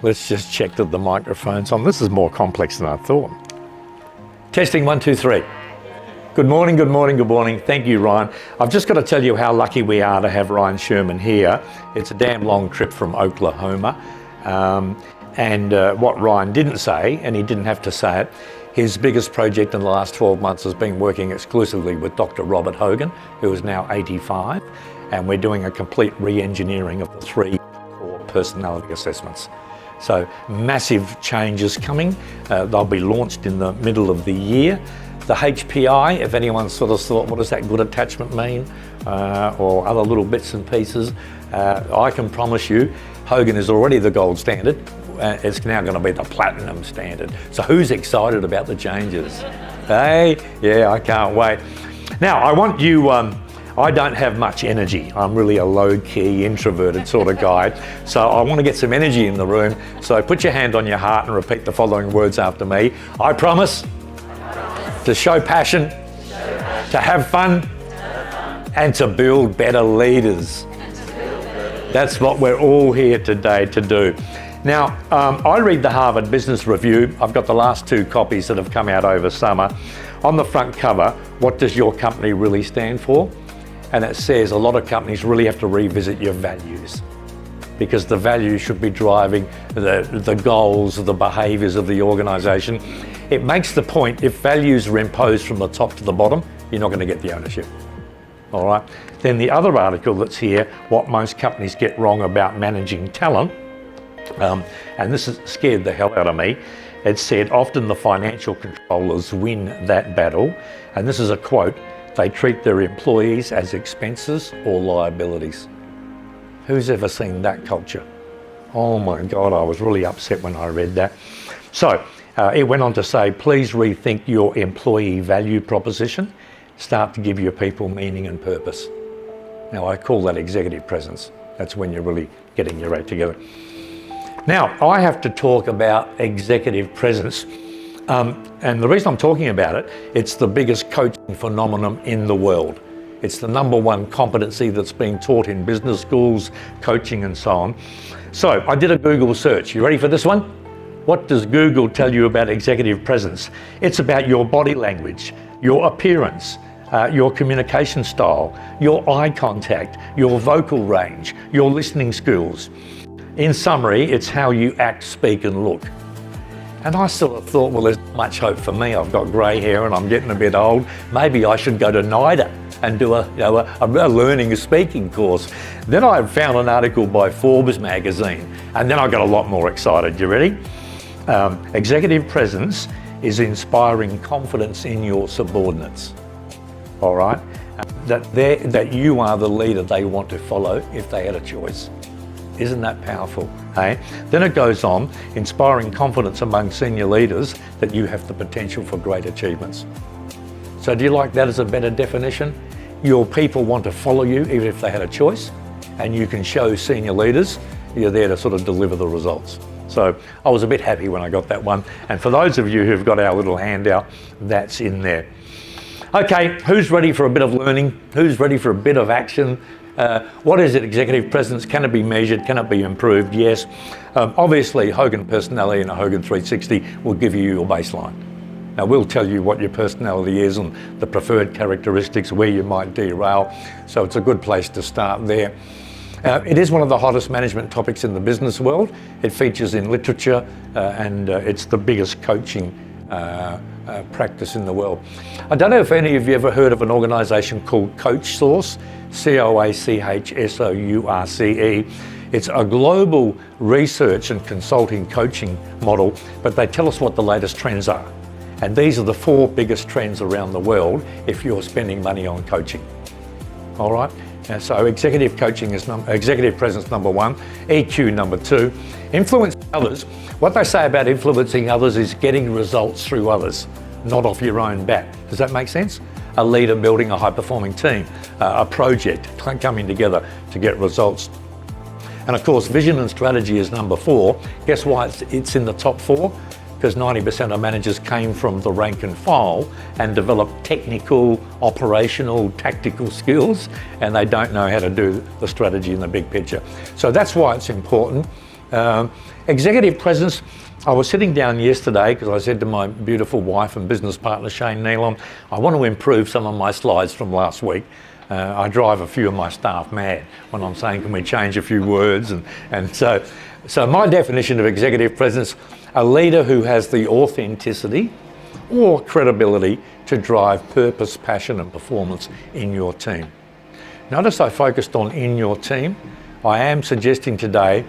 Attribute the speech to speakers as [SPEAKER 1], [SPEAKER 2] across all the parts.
[SPEAKER 1] Let's just check that the microphone's on. This is more complex than I thought. Testing 1, 2, 3. Good morning, good morning, good morning. Thank you, Ryan. I've just got to tell you how lucky we are to have Ryan Sherman here. It's a damn long trip from Oklahoma. What Ryan didn't say, and he didn't have to say it, his biggest project in the last 12 months has been working exclusively with Dr. Robert Hogan, who is now 85, and we're doing a complete re-engineering of the 3 core personality assessments. So massive changes coming. They'll be launched in the middle of the year. The HPI, if anyone sort of thought, what does that good attachment mean? Or other little bits and pieces, I can promise you, Hogan is already the gold standard. It's now going to be the platinum standard. So who's excited about the changes? Hey, yeah, I can't wait. Now, I want you, I don't have much energy. I'm really a low-key, introverted sort of guy. So I want to get some energy in the room. So put your hand on your heart and repeat the following words after me. I promise to show passion, to have fun, and to build better leaders. That's what we're all here today to do. Now, I read the Harvard Business Review. I've got the last 2 copies that have come out over summer. On the front cover, what does your company really stand for? And it says a lot of companies really have to revisit your values, because the values should be driving the goals, the behaviours of the organisation. It makes the point, if values are imposed from the top to the bottom, you're not going to get the ownership. All right. Then the other article that's here, what most companies get wrong about managing talent, and this has scared the hell out of me. It said, often the financial controllers win that battle. And this is a quote, they treat their employees as expenses or liabilities. Who's ever seen that culture? Oh my God, I was really upset when I read that. So it went on to say, please rethink your employee value proposition. Start to give your people meaning and purpose. Now, I call that executive presence. That's when you're really getting your act together. Now, I have to talk about executive presence. And the reason I'm talking about it, it's the biggest coaching phenomenon in the world. It's the #1 competency that's being taught in business schools, coaching and so on. So I did a Google search. You ready for this one? What does Google tell you about executive presence? It's about your body language, your appearance, your communication style, your eye contact, your vocal range, your listening skills. In summary, it's how you act, speak and look. And I sort of thought, well, there's not much hope for me. I've got grey hair and I'm getting a bit old. Maybe I should go to NIDA and do a learning a speaking course. Then I found an article by Forbes magazine, and then I got a lot more excited. You ready? Executive presence is inspiring confidence in your subordinates. All right? That you are the leader they want to follow if they had a choice. Isn't that powerful? Hey? Then it goes on, inspiring confidence among senior leaders that you have the potential for great achievements. So do you like that as a better definition? Your people want to follow you even if they had a choice, and you can show senior leaders you're there to sort of deliver the results. So I was a bit happy when I got that one. And for those of you who've got our little handout, that's in there. Okay, who's ready for a bit of learning? Who's ready for a bit of action? What is it, executive presence? Can it be measured? Can it be improved? Yes. Obviously, Hogan Personality and a Hogan 360 will give you your baseline. Now, we'll tell you what your personality is and the preferred characteristics, where you might derail. So it's a good place to start there. It is one of the hottest management topics in the business world. It features in literature and it's the biggest coaching practice in the world. I don't know if any of you ever heard of an organisation called CoachSource, CoachSource. It's a global research and consulting coaching model, but they tell us what the latest trends are. And these are the 4 biggest trends around the world if you're spending money on coaching. All right? And so executive coaching is executive presence #1, EQ #2, influence others. What they say about influencing others is getting results through others, not off your own bat. Does that make sense? A leader building a high-performing team, a project coming together to get results. And of course, vision and strategy is #4. Guess why it's in the top 4? Because 90% of managers came from the rank and file and developed technical, operational, tactical skills, and they don't know how to do the strategy in the big picture. So that's why it's important. Executive presence. I was sitting down yesterday because I said to my beautiful wife and business partner Shane Nealon, I want to improve some of my slides from last week. I drive a few of my staff mad when I'm saying, can we change a few words? And so my definition of executive presence, a leader who has the authenticity or credibility to drive purpose, passion and performance in your team. Notice I focused on in your team. I am suggesting today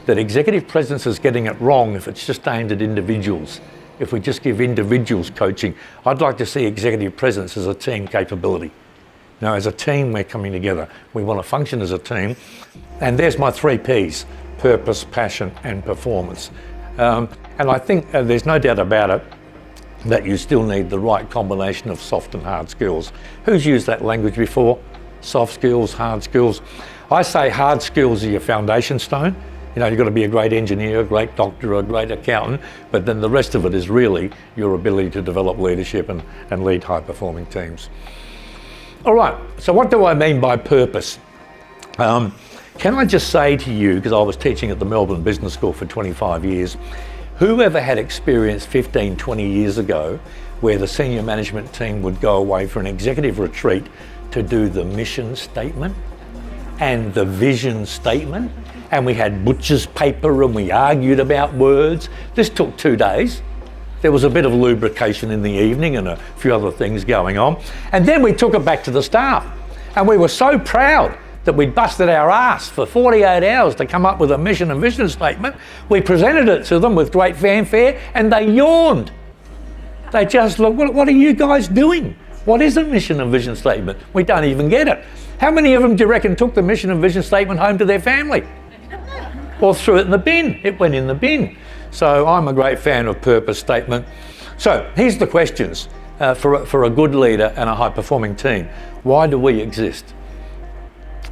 [SPEAKER 1] that executive presence is getting it wrong if it's just aimed at individuals. If we just give individuals coaching, I'd like to see executive presence as a team capability. Now, as a team, we're coming together. We want to function as a team. And there's my 3 Ps, purpose, passion, and performance. And I think there's no doubt about it that you still need the right combination of soft and hard skills. Who's used that language before? Soft skills, hard skills. I say hard skills are your foundation stone. You know, you've got to be a great engineer, a great doctor, a great accountant, but then the rest of it is really your ability to develop leadership and lead high-performing teams. All right, so what do I mean by purpose? Can I just say to you, because I was teaching at the Melbourne Business School for 25 years, whoever had experience 15, 20 years ago where the senior management team would go away for an executive retreat to do the mission statement and the vision statement, and we had butcher's paper and we argued about words. This took 2 days. There was a bit of lubrication in the evening and a few other things going on. And then we took it back to the staff. And we were so proud that we'd busted our ass for 48 hours to come up with a mission and vision statement. We presented it to them with great fanfare and they yawned. They just looked, what are you guys doing? What is a mission and vision statement? We don't even get it. How many of them do you reckon took the mission and vision statement home to their family? Or threw it in the bin? It went in the bin. So I'm a great fan of purpose statement. So here's the questions for a good leader and a high-performing team. Why do we exist?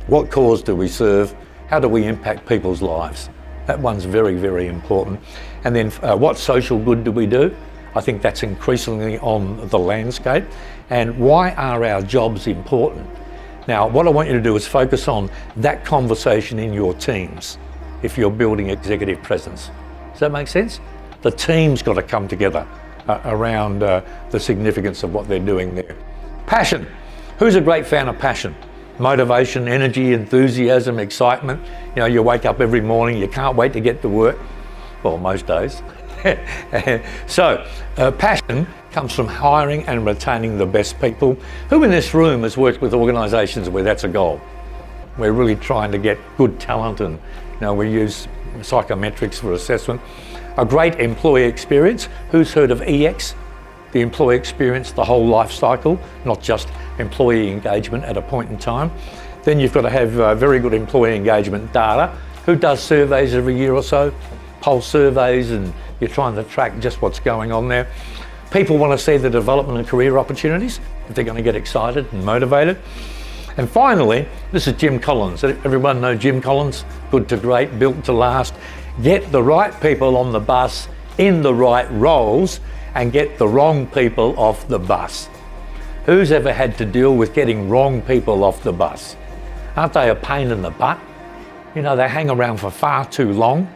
[SPEAKER 1] What cause do we serve? How do we impact people's lives? That one's very, very important. And then what social good do we do? I think that's increasingly on the landscape. And why are our jobs important? Now, what I want you to do is focus on that conversation in your teams if you're building executive presence. Does that make sense? The team's got to come together around the significance of what they're doing there. Passion. Who's a great fan of passion? Motivation, energy, enthusiasm, excitement. You know, you wake up every morning, you can't wait to get to work. Well, most days. So, passion comes from hiring and retaining the best people. Who in this room has worked with organisations where that's a goal? We're really trying to get good talent, and you know, we use psychometrics for assessment. A great employee experience. Who's heard of EX? The employee experience, the whole life cycle, not just employee engagement at a point in time. Then you've got to have very good employee engagement data. Who does surveys every year or so? Pulse surveys, and you're trying to track just what's going on there. People want to see the development and career opportunities if they're going to get excited and motivated. And finally, this is Jim Collins. Everyone know Jim Collins? Good to great, built to last. Get the right people on the bus in the right roles and get the wrong people off the bus. Who's ever had to deal with getting wrong people off the bus? Aren't they a pain in the butt? You know, they hang around for far too long.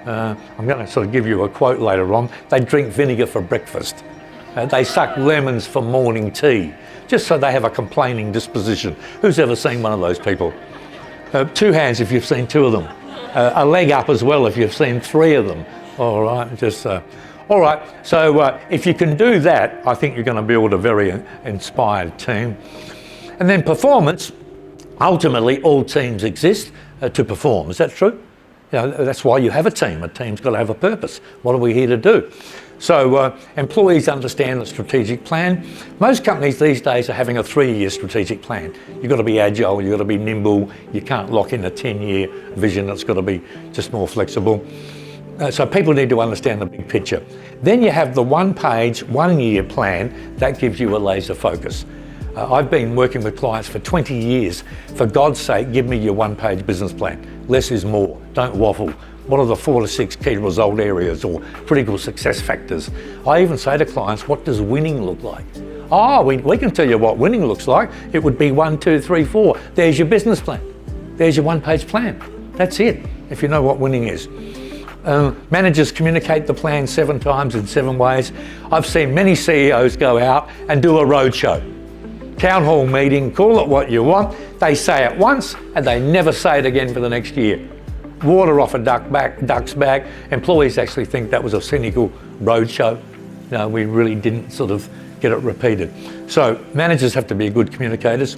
[SPEAKER 1] I'm going to sort of give you a quote later on. They drink vinegar for breakfast. They suck lemons for morning tea, just so they have a complaining disposition. Who's ever seen one of those people? 2 hands if you've seen 2 of them. A leg up as well if you've seen 3 of them. All right, all right. So if you can do that, I think you're going to build a very inspired team. And then performance. Ultimately, all teams exist to perform. Is that true? You know, that's why you have a team. A team's got to have a purpose. What are we here to do? So employees understand the strategic plan. Most companies these days are having a 3-year strategic plan. You've got to be agile, you've got to be nimble. You can't lock in a 10-year vision. It's got to be just more flexible. So people need to understand the big picture. Then you have the 1-page, 1-year plan that gives you a laser focus. I've been working with clients for 20 years. For God's sake, give me your 1-page business plan. Less is more. Don't waffle. What are the 4 to 6 key result areas or critical success factors? I even say to clients, what does winning look like? Oh, we can tell you what winning looks like. It would be 1, 2, 3, 4. There's your business plan. There's your 1-page plan. That's it, if you know what winning is. Managers communicate the plan 7 times in 7 ways. I've seen many CEOs go out and do a roadshow. Town hall meeting, call it what you want. They say it once and they never say it again for the next year. Water off a duck's back. Employees actually think that was a cynical roadshow. No, we really didn't sort of get it repeated. So managers have to be good communicators.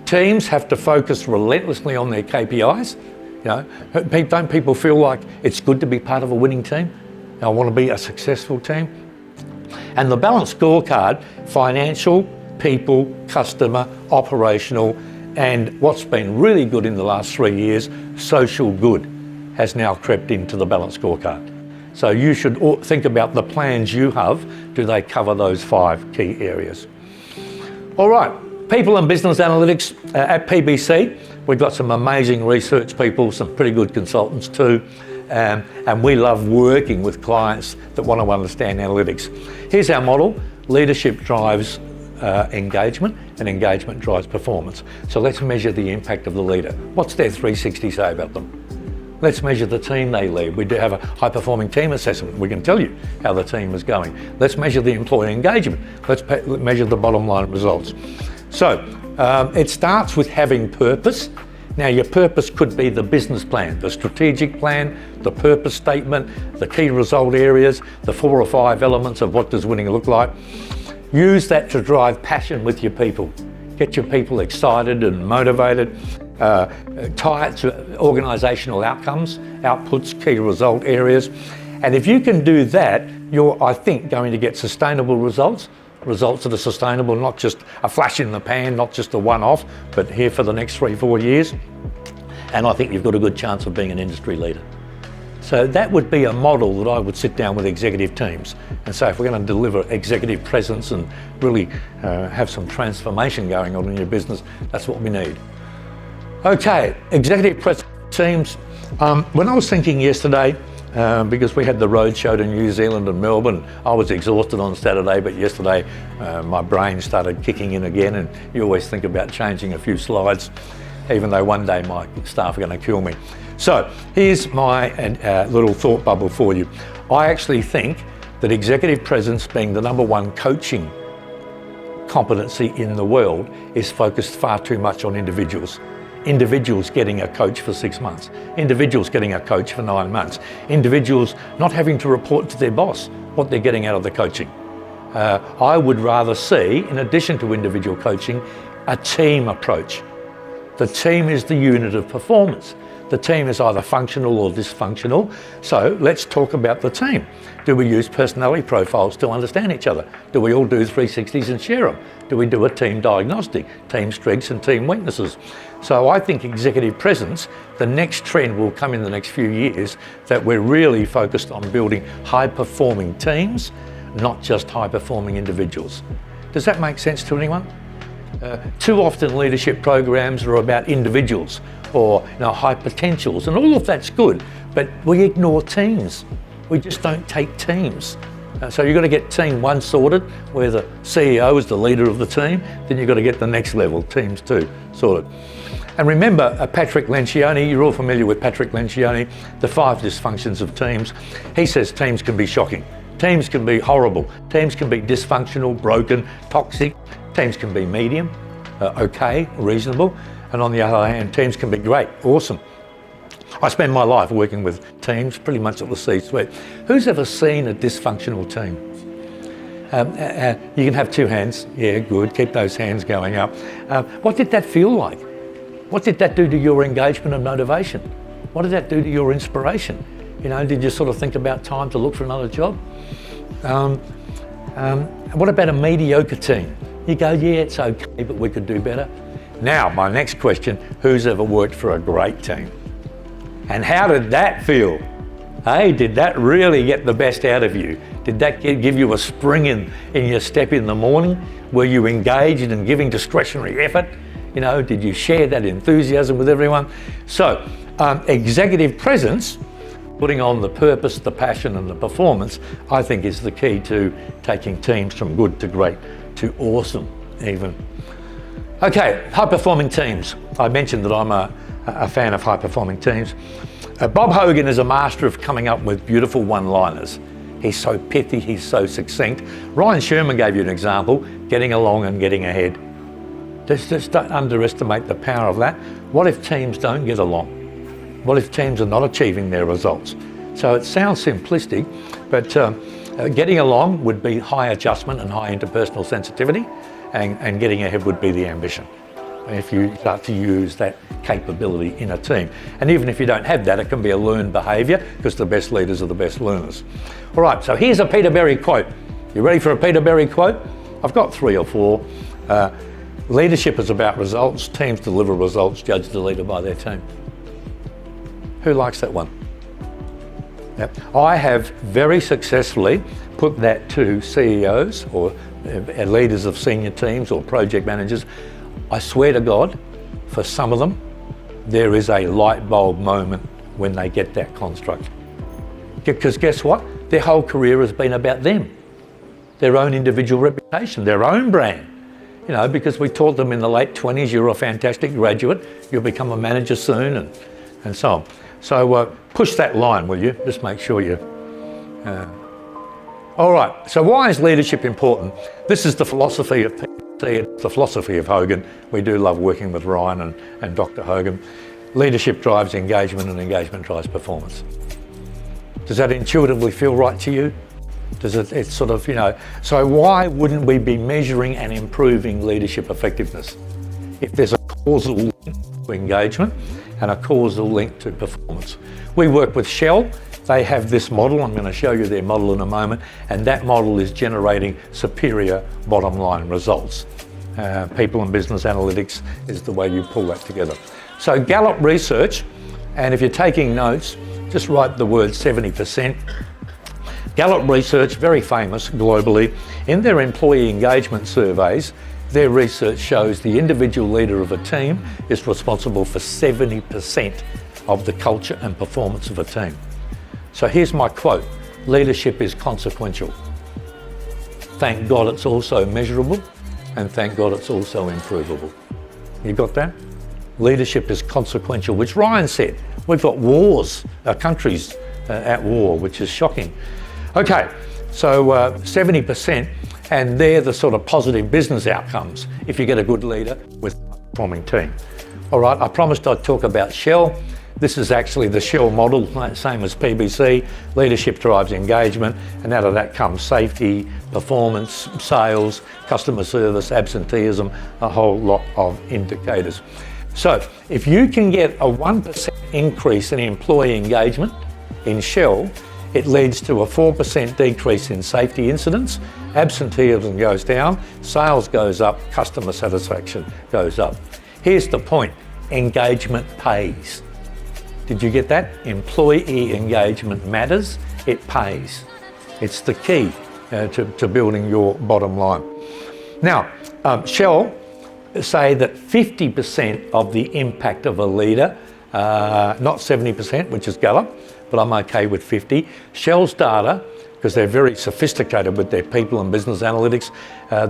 [SPEAKER 1] Teams have to focus relentlessly on their KPIs. Don't people feel like it's good to be part of a winning team? I want to be a successful team. And the balanced scorecard, financial, people, customer, operational, and what's been really good in the last 3 years, social good, has now crept into the balanced scorecard. So you should think about the plans you have. Do they cover those 5 key areas? All right, people and business analytics at PBC. We've got some amazing research people, some pretty good consultants too. And we love working with clients that want to understand analytics. Here's our model. Leadership drives engagement and engagement drives performance. So let's measure the impact of the leader. What's their 360 say about them? Let's measure the team they lead. We do have a high-performing team assessment. We can tell you how the team is going. Let's measure the employee engagement. Let's measure the bottom line results. So it starts with having purpose. Now your purpose could be the business plan, the strategic plan, the purpose statement, the key result areas, the 4 or 5 elements of what does winning look like. Use that to drive passion with your people. Get your people excited and motivated. Tie it to organisational outcomes, outputs, key result areas. And if you can do that, you're, I think, going to get sustainable results that are sustainable, not just a flash in the pan, not just a one-off, but here for the next 3-4 years. And I think you've got a good chance of being an industry leader. So that would be a model that I would sit down with executive teams and say, if we're going to deliver executive presence and really have some transformation going on in your business, that's what we need. Okay, executive presence teams. When I was thinking yesterday, because we had the road show to New Zealand and Melbourne, I was exhausted on Saturday, but yesterday my brain started kicking in again, and you always think about changing a few slides, even though one day my staff are going to kill me. So here's my little thought bubble for you. I actually think that executive presence, being the #1 coaching competency in the world, is focused far too much on individuals. Individuals getting a coach for 6 months, individuals getting a coach for 9 months, individuals not having to report to their boss what they're getting out of the coaching. I would rather see, in addition to individual coaching, a team approach. The team is the unit of performance. The team is either functional or dysfunctional. So let's talk about the team. Do we use personality profiles to understand each other? Do we all do 360s and share them? Do we do a team diagnostic, team strengths and team weaknesses? So I think executive presence, the next trend will come in the next few years, that we're really focused on building high-performing teams, not just high-performing individuals. Does that make sense to anyone? Too often leadership programs are about individuals or high potentials, and all of that's good, but we ignore teams. We just don't take teams. So you've got to get team 1 sorted, where the CEO is the leader of the team, then you've got to get the next level, teams 2 sorted. And remember Patrick Lencioni, you're all familiar with Patrick Lencioni, the 5 dysfunctions of teams. He says teams can be shocking, teams can be horrible, teams can be dysfunctional, broken, toxic, teams can be medium, okay, reasonable, and on the other hand, teams can be great, awesome. I spend my life working with teams, pretty much at the C-suite. Who's ever seen a dysfunctional team? You can have 2 hands, yeah, good, keep those hands going up. What did that feel like? What did that do to your engagement and motivation? What did that do to your inspiration? Did you sort of think about time to look for another job? What about a mediocre team? You go, yeah, it's okay, but we could do better. Now, my next question, who's ever worked for a great team? And how did that feel? Hey, did that really get the best out of you? Did that give you a spring in your step in the morning? Were you engaged in giving discretionary effort? Did you share that enthusiasm with everyone? So, executive presence, putting on the purpose, the passion and the performance, I think is the key to taking teams from good to great to awesome even. Okay, high-performing teams. I mentioned that I'm a fan of high-performing teams. Bob Hogan is a master of coming up with beautiful one-liners. He's so pithy, he's so succinct. Ryan Sherman gave you an example, getting along and getting ahead. Just don't underestimate the power of that. What if teams don't get along? What if teams are not achieving their results? So it sounds simplistic, but getting along would be high adjustment and high interpersonal sensitivity, and getting ahead would be the ambition. If you start to use that capability in a team. And even if you don't have that, it can be a learned behaviour, because the best leaders are the best learners. All right, so here's a Peter Berry quote. You ready for a Peter Berry quote? I've got 3 or 4. Leadership is about results. Teams deliver results. Judge the leader by their team. Who likes that one? Yep. I have very successfully put that to CEOs or leaders of senior teams or project managers. I swear to God, for some of them, there is a light bulb moment when they get that construct. Because guess what? Their whole career has been about them, their own individual reputation, their own brand. You know, because we taught them in the late 20s, you're a fantastic graduate, you'll become a manager soon, and so on. So push that line, will you? Just make sure you... All right, so why is leadership important? This is the philosophy of PwC, it's the philosophy of Hogan. We do love working with Ryan and Dr. Hogan. Leadership drives engagement, and engagement drives performance. Does that intuitively feel right to you? Does it's sort of, you know, so why wouldn't we be measuring and improving leadership effectiveness if there's a causal link to engagement and a causal link to performance? We work with Shell. They have this model. I'm going to show you their model in a moment, and that model is generating superior bottom line results. People and business analytics is the way you pull that together. So Gallup research, and if you're taking notes, just write the word 70%. Gallup research, very famous globally, in their employee engagement surveys, their research shows the individual leader of a team is responsible for 70% of the culture and performance of a team. So here's my quote: leadership is consequential. Thank God it's also measurable, and thank God it's also improvable. You got that? Leadership is consequential, which Ryan said. We've got wars, countries at war, which is shocking. Okay, so 70%, and they're the sort of positive business outcomes if you get a good leader with a performing team. All right, I promised I'd talk about Shell. This is actually the Shell model, same as PwC. Leadership drives engagement, and out of that comes safety, performance, sales, customer service, absenteeism, a whole lot of indicators. So if you can get a 1% increase in employee engagement in Shell, it leads to a 4% decrease in safety incidents, absenteeism goes down, sales goes up, customer satisfaction goes up. Here's the point: engagement pays. Did you get that? Employee engagement matters, it pays. It's the key to building your bottom line. Now, Shell say that 50% of the impact of a leader, not 70%, which is Gallup, but I'm okay with 50. Shell's data, because they're very sophisticated with their people and business analytics,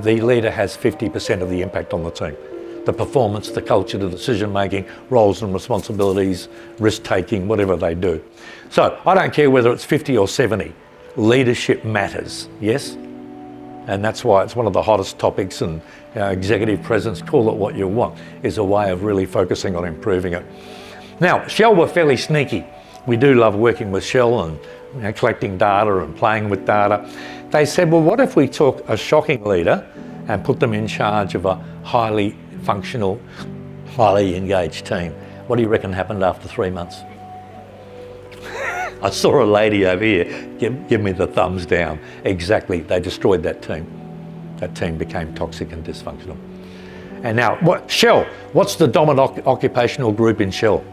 [SPEAKER 1] the leader has 50% of the impact on the team. The performance, the culture, the decision-making, roles and responsibilities, risk-taking, whatever they do. So I don't care whether it's 50 or 70, leadership matters, yes? And that's why it's one of the hottest topics, and executive presence, call it what you want, is a way of really focusing on improving it. Now, Shell were fairly sneaky. We do love working with Shell and collecting data and playing with data. They said, well, what if we took a shocking leader and put them in charge of a highly functional, highly engaged team? What do you reckon happened after 3 months? I saw a lady over here give me the thumbs down. Exactly, they destroyed that team. That team became toxic and dysfunctional. And now, Shell, what's the dominant occupational group in Shell?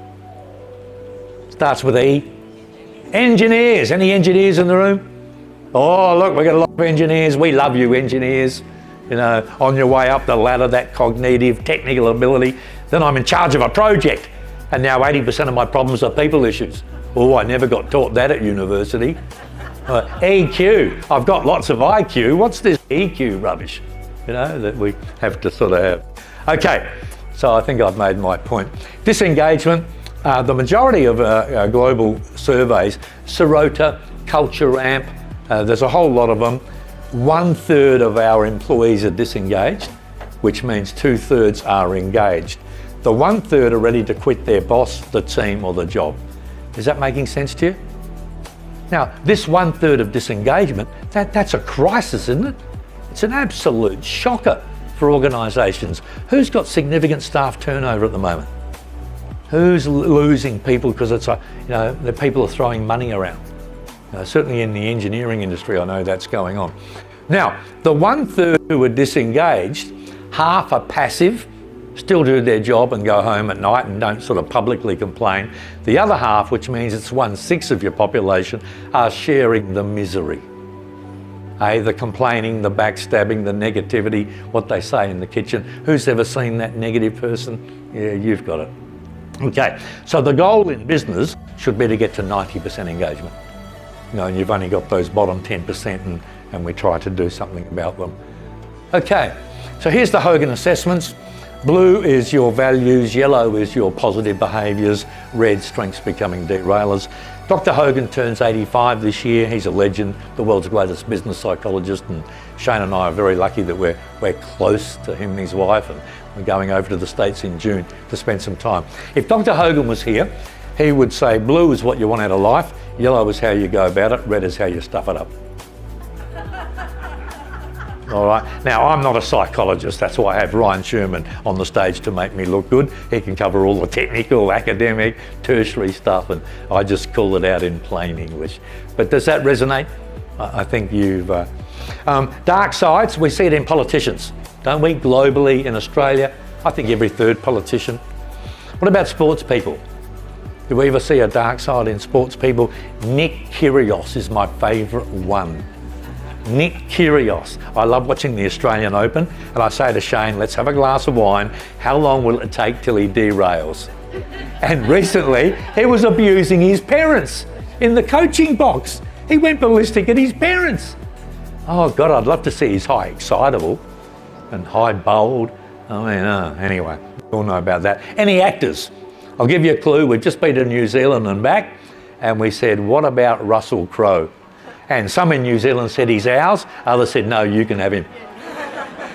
[SPEAKER 1] Starts with E. Engineers. Any engineers in the room? Oh, look, we've got a lot of engineers. We love you, engineers. You know, on your way up the ladder, that cognitive, technical ability. Then I'm in charge of a project, and now 80% of my problems are people issues. Oh, I never got taught that at university. EQ, I've got lots of IQ. What's this EQ rubbish, you know, that we have to sort of have? Okay, so I think I've made my point. Disengagement, The majority of global surveys, Sirota, Culture Amp, there's a whole lot of them. 1/3 of our employees are disengaged, which means 2/3 are engaged. The 1/3 are ready to quit their boss, the team, or the job. Is that making sense to you? Now, this 1/3 of disengagement, that's a crisis, isn't it? It's an absolute shocker for organisations. Who's got significant staff turnover at the moment? Who's losing people because the people are throwing money around? Certainly in the engineering industry, I know that's going on. Now, the 1/3 who are disengaged, half are passive, still do their job and go home at night and don't sort of publicly complain. The other half, which means it's 1/6 of your population, are sharing the misery. The complaining, the backstabbing, the negativity, what they say in the kitchen. Who's ever seen that negative person? Yeah, you've got it. Okay, so the goal in business should be to get to 90% engagement. And you've only got those bottom 10% and we try to do something about them. Okay, so here's the Hogan assessments. Blue is your values, yellow is your positive behaviours, red strengths becoming derailers. Dr. Hogan turns 85 this year. He's a legend, the world's greatest business psychologist, and Shane and I are very lucky that we're close to him and his wife, and we're going over to the States in June to spend some time. If Dr. Hogan was here, he would say blue is what you want out of life, yellow is how you go about it, red is how you stuff it up. All right. Now, I'm not a psychologist. That's why I have Ryan Sherman on the stage to make me look good. He can cover all the technical, academic, tertiary stuff, and I just call it out in plain English. But does that resonate? I think you've... dark sides, we see it in politicians, don't we? Globally, in Australia, I think every third politician. What about sports people? Do we ever see a dark side in sports people? Nick Kyrgios is my favourite one. Nick Kyrgios. I love watching the Australian Open, and I say to Shane, let's have a glass of wine. How long will it take till he derails? And recently, he was abusing his parents in the coaching box. He went ballistic at his parents. Oh God, I'd love to see his high excitable and high bold. Anyway, we all know about that. Any actors? I'll give you a clue. We've just been to New Zealand and back, and we said, what about Russell Crowe? And some in New Zealand said he's ours, others said, no, you can have him.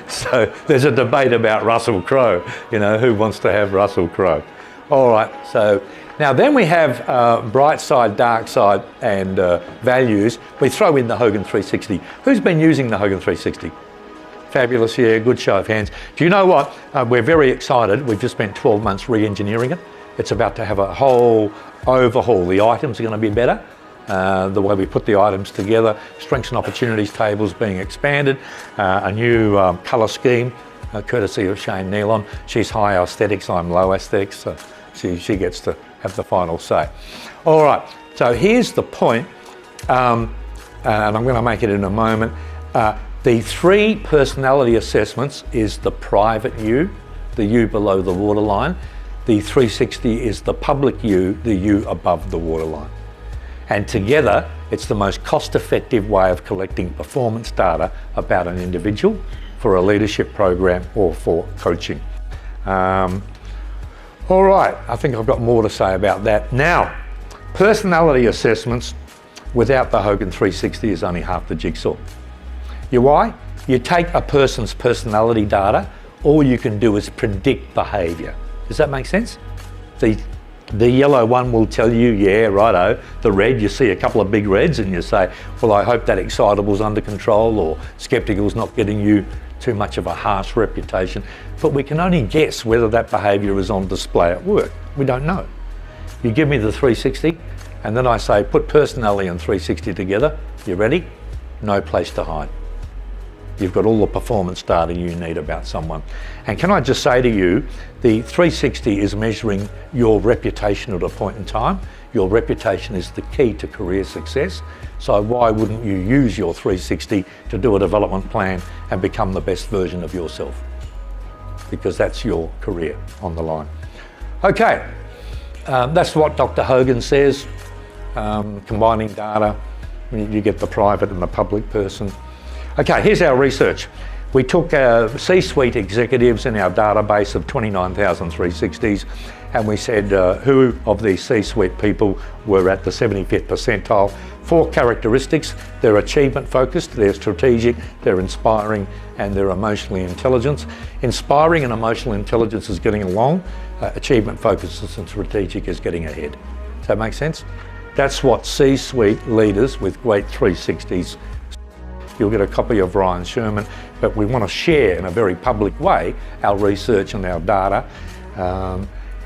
[SPEAKER 1] So there's a debate about Russell Crowe, who wants to have Russell Crowe. All right, so now then we have bright side, dark side, and values. We throw in the Hogan 360. Who's been using the Hogan 360? Fabulous, yeah, good show of hands. Do you know what? We're very excited. We've just spent 12 months re-engineering it. It's about to have a whole overhaul. The items are going to be better. The way we put the items together, strengths and opportunities tables being expanded, a new colour scheme, courtesy of Shane Nealon. She's high aesthetics, I'm low aesthetics, so she gets to have the final say. All right, so here's the point, and I'm going to make it in a moment. The 3 personality assessments is the private you, the you below the waterline. The 360 is the public you, the you above the waterline. And together, it's the most cost-effective way of collecting performance data about an individual for a leadership program or for coaching. All right, I think I've got more to say about that. Now, personality assessments without the Hogan 360 is only half the jigsaw. Why? You take a person's personality data, all you can do is predict behaviour. Does that make sense? The yellow one will tell you, yeah, righto. The red, you see a couple of big reds and you say, well, I hope that excitable's under control, or skeptical's not getting you too much of a harsh reputation. But we can only guess whether that behaviour is on display at work. We don't know. You give me the 360 and then I say, put personality and 360 together. You ready? No place to hide. You've got all the performance data you need about someone. And can I just say to you, the 360 is measuring your reputation at a point in time. Your reputation is the key to career success. So why wouldn't you use your 360 to do a development plan and become the best version of yourself? Because that's your career on the line. Okay, that's what Dr. Hogan says. Combining data, you get the private and the public person. Okay, here's our research. We took C-suite executives in our database of 29,360s, and we said who of these C-suite people were at the 75th percentile. 4 characteristics: they're achievement focused, they're strategic, they're inspiring, and they're emotionally intelligent. Inspiring and emotional intelligence is getting along, achievement focused and strategic is getting ahead. Does that make sense? That's what C-suite leaders with great 360s. You'll get a copy of Ryan Sherman, but we want to share in a very public way our research and our data.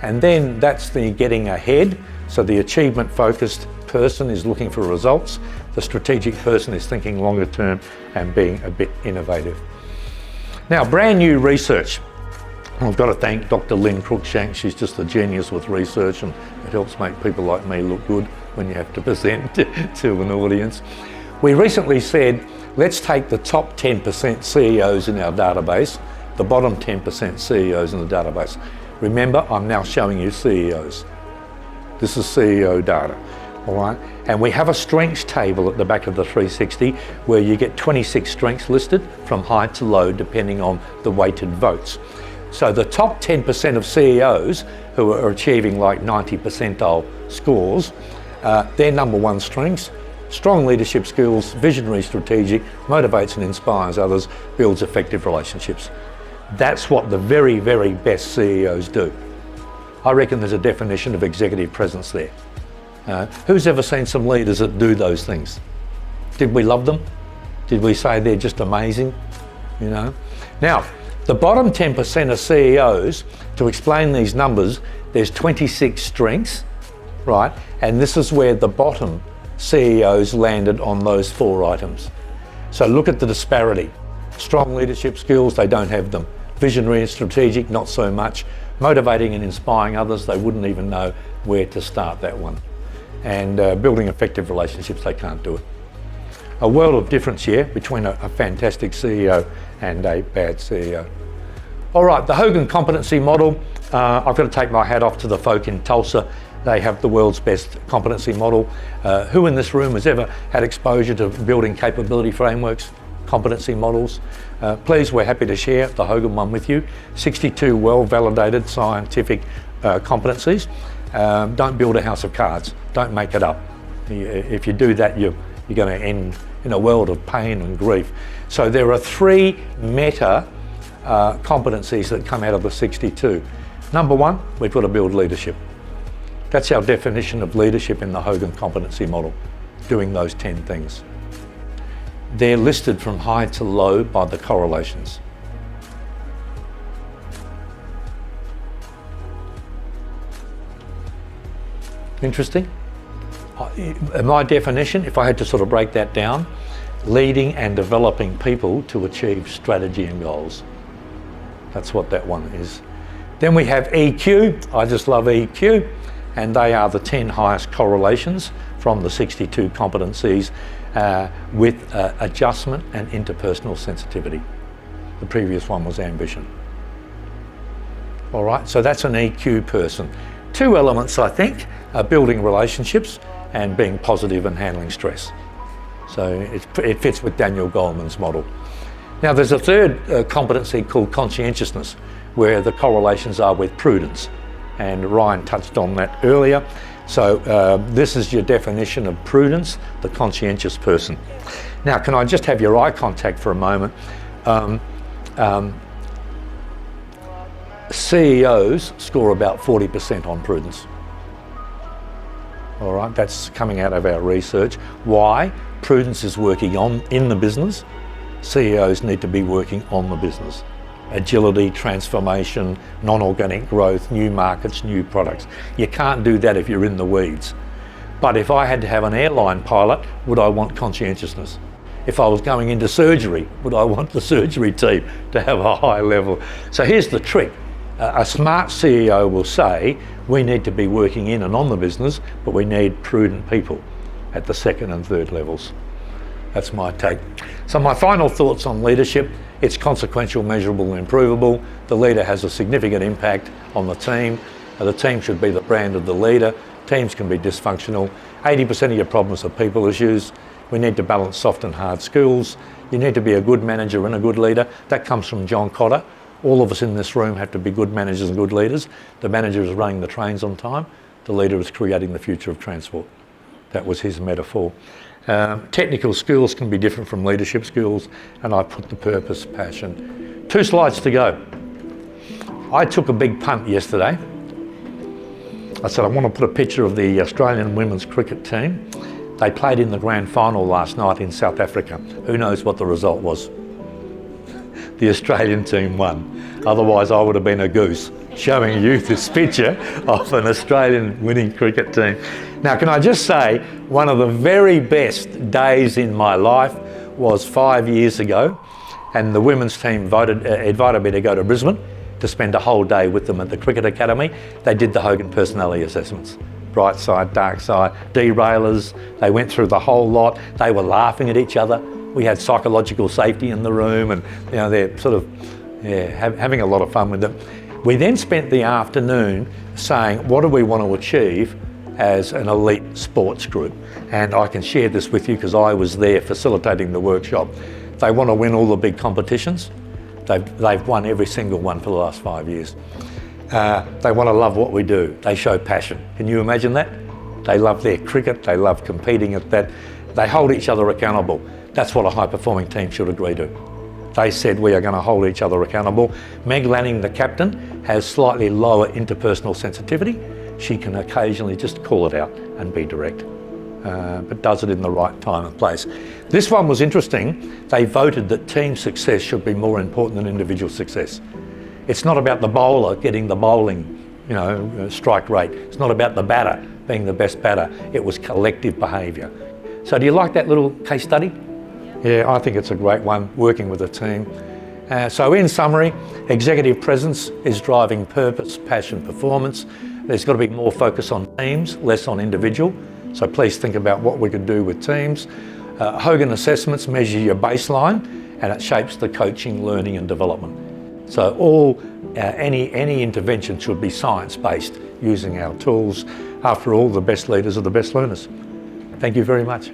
[SPEAKER 1] And then that's the getting ahead. So the achievement focused person is looking for results. The strategic person is thinking longer term and being a bit innovative. Now, brand new research. I've got to thank Dr. Lynn Cruikshank. She's just a genius with research, and it helps make people like me look good when you have to present to an audience. We recently said, let's take the top 10% CEOs in our database, the bottom 10% CEOs in the database. Remember, I'm now showing you CEOs. This is CEO data, all right? And we have a strengths table at the back of the 360 where you get 26 strengths listed from high to low depending on the weighted votes. So the top 10% of CEOs who are achieving like 90 percentile scores, their number 1 strengths: strong leadership skills, visionary, strategic, motivates and inspires others, builds effective relationships. That's what the very, very best CEOs do. I reckon there's a definition of executive presence there. Who's ever seen some leaders that do those things? Did we love them? Did we say they're just amazing? You know? Now, the bottom 10% of CEOs, to explain these numbers, there's 26 strengths, right? And this is where the bottom CEOs landed on those 4 items. So look at the disparity. Strong leadership skills, they don't have them. Visionary and strategic, not so much. Motivating and inspiring others, they wouldn't even know where to start that one. And building effective relationships, they can't do it. A world of difference here between a fantastic CEO and a bad CEO. All right, the Hogan competency model. I've got to take my hat off to the folk in Tulsa. They have the world's best competency model. Who in this room has ever had exposure to building capability frameworks, competency models? Please, we're happy to share the Hogan one with you. 62 well-validated scientific competencies. Don't build a house of cards. Don't make it up. If you do that, you're going to end in a world of pain and grief. So there are 3 meta competencies that come out of the 62. Number 1, we've got to build leadership. That's our definition of leadership in the Hogan competency model, doing those 10 things. They're listed from high to low by the correlations. Interesting. My definition, if I had to sort of break that down, leading and developing people to achieve strategy and goals. That's what that one is. Then we have EQ. I just love EQ. And they are the 10 highest correlations from the 62 competencies with adjustment and interpersonal sensitivity. The previous one was ambition. All right, so that's an EQ person. 2 elements, I think, are building relationships and being positive and handling stress. So it fits with Daniel Goleman's model. Now there's a 3rd competency called conscientiousness, where the correlations are with prudence. And Ryan touched on that earlier. So this is your definition of prudence, the conscientious person. Now, can I just have your eye contact for a moment? CEOs score about 40% on prudence. All right, that's coming out of our research. Why? Prudence is working in the business. CEOs need to be working on the business. Agility, transformation, non-organic growth, new markets, new products. You can't do that if you're in the weeds. But if I had to have an airline pilot, would I want conscientiousness? If I was going into surgery, would I want the surgery team to have a high level? So here's the trick. A smart CEO will say, we need to be working in and on the business, but we need prudent people at the 2nd and 3rd levels. That's my take. So my final thoughts on leadership: it's consequential, measurable, and improvable. The leader has a significant impact on the team. The team should be the brand of the leader. Teams can be dysfunctional. 80% of your problems are people issues. We need to balance soft and hard skills. You need to be a good manager and a good leader. That comes from John Cotter. All of us in this room have to be good managers and good leaders. The manager is running the trains on time. The leader is creating the future of transport. That was his metaphor. Technical skills can be different from leadership skills, and I put the purpose, passion. 2 slides to go. I took a big punt yesterday. I said I want to put a picture of the Australian women's cricket team. They played in the grand final last night in South Africa. Who knows what the result was? The Australian team won. Otherwise I would have been a goose showing you this picture of an Australian winning cricket team. Now, can I just say, one of the very best days in my life was 5 years ago, and the women's team invited me to go to Brisbane to spend a whole day with them at the Cricket Academy. They did the Hogan personality assessments. Bright side, dark side, derailers. They went through the whole lot. They were laughing at each other. We had psychological safety in the room, and they're sort of having a lot of fun with them. We then spent the afternoon saying, what do we want to achieve as an elite sports group? And I can share this with you because I was there facilitating the workshop. They want to win all the big competitions. They've won every single one for the last 5 years. They want to love what we do. They show passion. Can you imagine that? They love their cricket. They love competing at that. They hold each other accountable. That's what a high-performing team should agree to. They said we are going to hold each other accountable. Meg Lanning, the captain, has slightly lower interpersonal sensitivity. She can occasionally just call it out and be direct, but does it in the right time and place. This one was interesting. They voted that team success should be more important than individual success. It's not about the bowler getting the bowling, strike rate. It's not about the batter being the best batter. It was collective behaviour. So do you like that little case study? Yeah, I think it's a great one, working with a team. So in summary, executive presence is driving purpose, passion, performance. There's got to be more focus on teams, less on individual. So please think about what we could do with teams. Hogan assessments measure your baseline, and it shapes the coaching, learning and development. So any intervention should be science-based, using our tools. After all, the best leaders are the best learners. Thank you very much.